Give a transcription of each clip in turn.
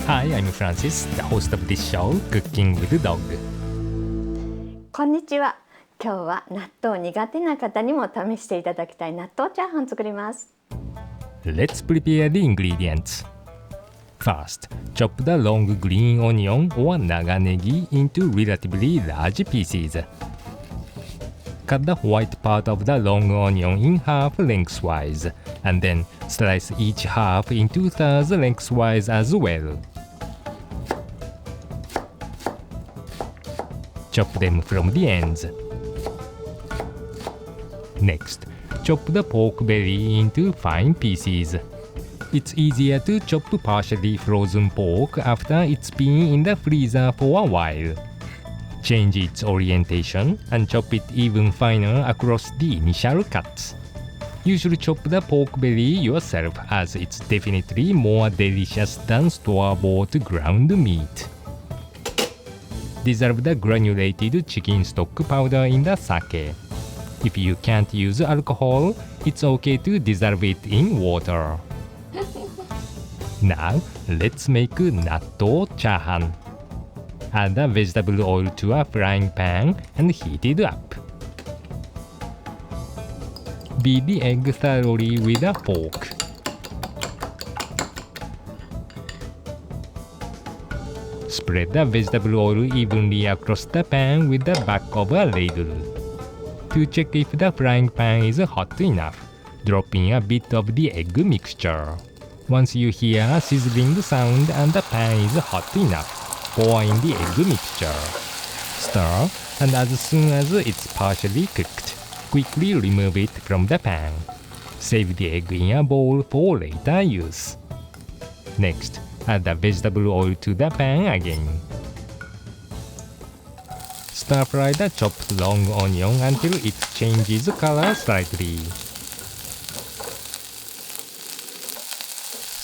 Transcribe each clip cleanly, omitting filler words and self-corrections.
Hi, I'm Francis, the host of this show, Cooking with Dog. こんにちは。今日は納豆苦手な方にも試していただきたい納豆チャーハン作ります。Let's prepare the ingredients. First, chop the long green onion or Naganegi into relatively large pieces. Cut the white part of the long onion in half lengthwise, and then slice each half into thirds lengthwise as well. Chop them from the ends. Next, chop the pork belly into fine pieces. It's easier to chop partially frozen pork after it's been in the freezer for a while. Change its orientation and chop it even finer across the initial cuts. You should chop the pork belly yourself as it's definitely more delicious than store-bought ground meat. Dissolve the granulated chicken stock powder in the sake. If you can't use alcohol, it's okay to dissolve it in water. Now, let's make Natto Chahan. Add the vegetable oil to a frying pan and heat it up. Beat the egg thoroughly with a fork. Spread the vegetable oil evenly across the pan with the back of a ladle. To check if the frying pan is hot enough, drop in a bit of the egg mixture. Once you hear a sizzling sound and the pan is hot enough, pour in the egg mixture. Stir, and as soon as it's partially cooked, quickly remove it from the pan. Save the egg in a bowl for later use. Next, add the vegetable oil to the pan again. Stir-fry the chopped long onion until it changes color slightly.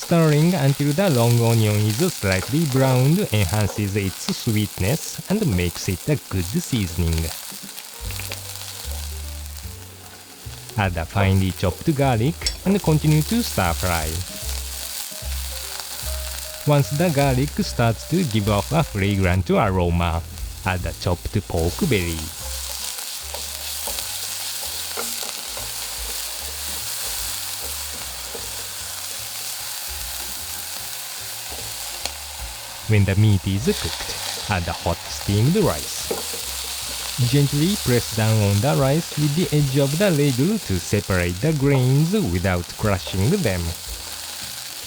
Stirring until the long onion is slightly browned enhances its sweetness and makes it a good seasoning. Add the finely chopped garlic and continue to stir-fry. Once the garlic starts to give off a fragrant aroma, add the chopped pork belly. When the meat is cooked, add the hot steamed rice. Gently press down on the rice with the edge of the ladle to separate the grains without crushing them.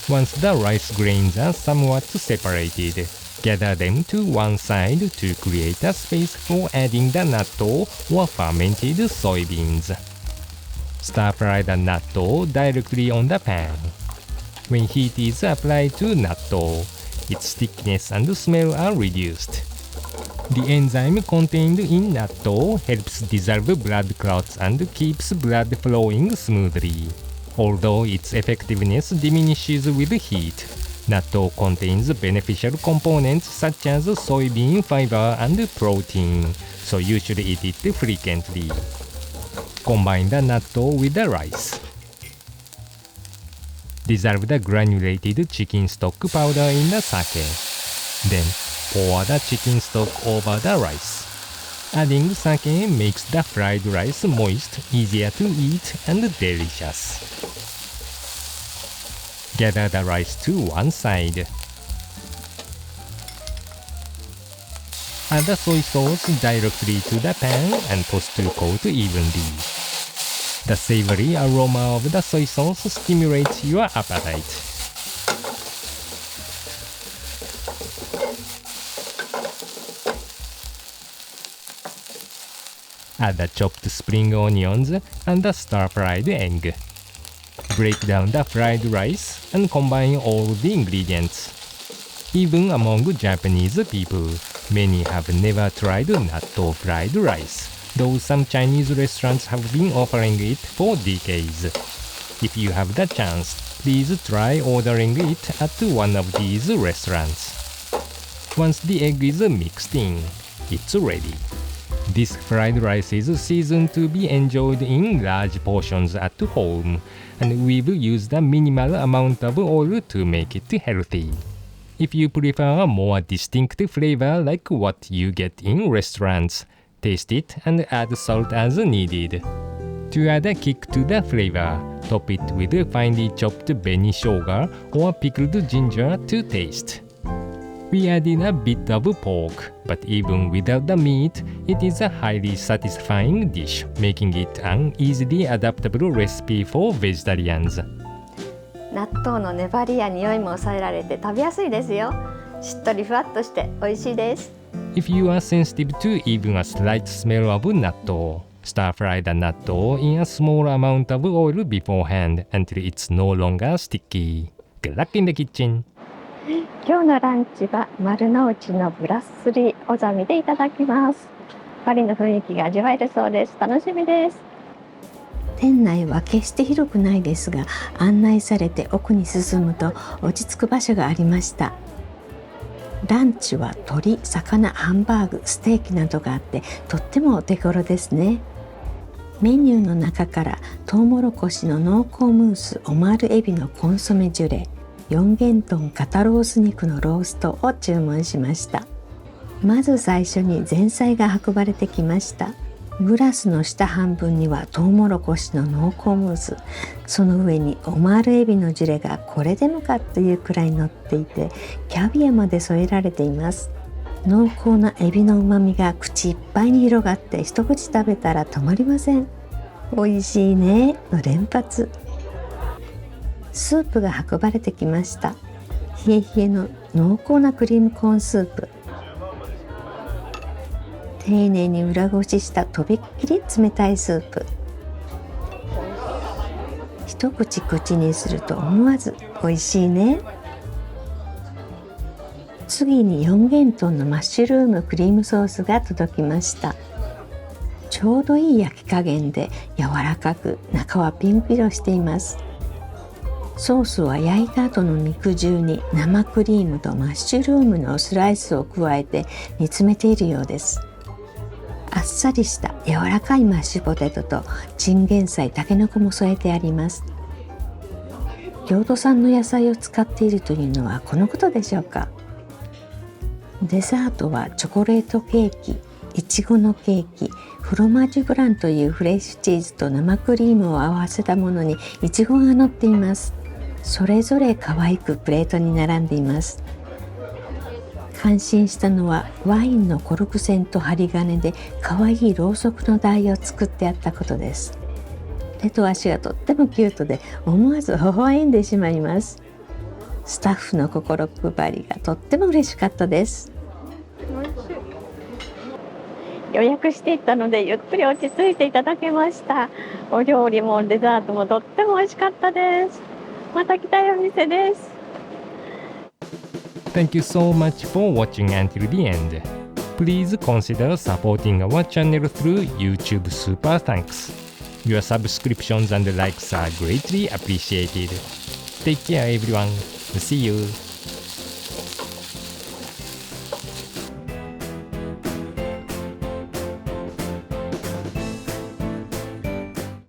Once the rice grains are somewhat separated, gather them to one side to create a space for adding the natto or fermented soybeans. Stir-fry the natto directly on the pan. When heat is applied to natto, its thickness and smell are reduced. The enzyme contained in natto helps dissolve blood clots and keeps blood flowing smoothly. Although its effectiveness diminishes with heat, natto contains beneficial components such as soybean fiber and protein, so you should eat it frequently. Combine the natto with the rice. Dissolve the granulated chicken stock powder in the sake. Then pour the chicken stock over the rice. Adding sake makes the fried rice moist, easier to eat, and delicious. Gather the rice to one side. Add the soy sauce directly to the pan and toss to coat evenly. The savory aroma of the soy sauce stimulates your appetite. Add the chopped spring onions and the stir-fried egg. Break down the fried rice and combine all the ingredients. Even among Japanese people, many have never tried natto fried rice, though some Chinese restaurants have been offering it for decades. If you have the chance, please try ordering it at one of these restaurants. Once the egg is mixed in, it's ready. This fried rice is seasoned to be enjoyed in large portions at home, and we've used a minimal amount of oil to make it healthy. If you prefer a more distinct flavor like what you get in restaurants, taste it and add salt as needed. To add a kick to the flavor, top it with finely chopped Beni Shoga or pickled ginger to taste. We added a bit of pork, but even without the meat, it is a highly satisfying dish, making it an easily adaptable recipe for vegetarians. 納豆の粘りや匂いも抑えられて食べやすいですよ。しっとりふわっとして美味しいです。If you are sensitive to even a slight smell of natto, stir-fry the natto in a small amount of oil beforehand until it's no longer sticky. Good luck in the kitchen! 今日のランチは丸の内のブラッスリーおざみでいただきます。パリの雰囲気が味わえるそうです。楽しみです。店内は決して広くないですが、案内されて奥に進むと落ち着く場所がありました。ランチは鶏、魚、ハンバーグ、ステーキなどがあってとってもお手頃ですね。メニューの中からトウモロコシの濃厚ムース、オマールエビのコンソメジュレ、4元豚肩ロース肉のローストを注文しました。まず最初に前菜が運ばれてきました。グラスの下半分にはトウモロコシの濃厚ムース、その上にオマールエビのジュレがこれでもかというくらい乗っていて、キャビアまで添えられています。濃厚なエビのうまみが口いっぱいに広がって一口食べたら止まりません。美味しいねの連発。スープが運ばれてきました。冷え冷えの濃厚なクリームコーンスープ、丁寧に裏ごししたとびっきり冷たいスープ。一口口にすると思わず美味しいね。次に4元豚のマッシュルームクリームソースが届きました。ちょうどいい焼き加減で柔らかく、中はピンク色しています。ソースは焼いた後の肉汁に生クリームとマッシュルームのスライスを加えて煮詰めているようです。あっさりした柔らかいマッシュポテトとチンゲン菜、タケノコも添えてあります。京都産の野菜を使っているというのはこのことでしょうか。デザートはチョコレートケーキ、いちごのケーキ、フロマージュブランというフレッシュチーズと生クリームを合わせたものにいちごが乗っています。それぞれ可愛くプレートに並んでいます。感心したのはワインのコルク線と針金で可愛いろうそくの台を作ってあったことです。手と足がとってもキュートで思わず微笑んでしまいます。スタッフの心配りがとっても嬉しかったです。予約していったのでゆっくり落ち着いていただけました。お料理もデザートもとっても美味しかったです。また来たいお店です。Thank you so much for watching until the end. Please consider supporting our channel through YouTube Super Thanks. Your subscriptions and likes are greatly appreciated. Take care everyone. See you.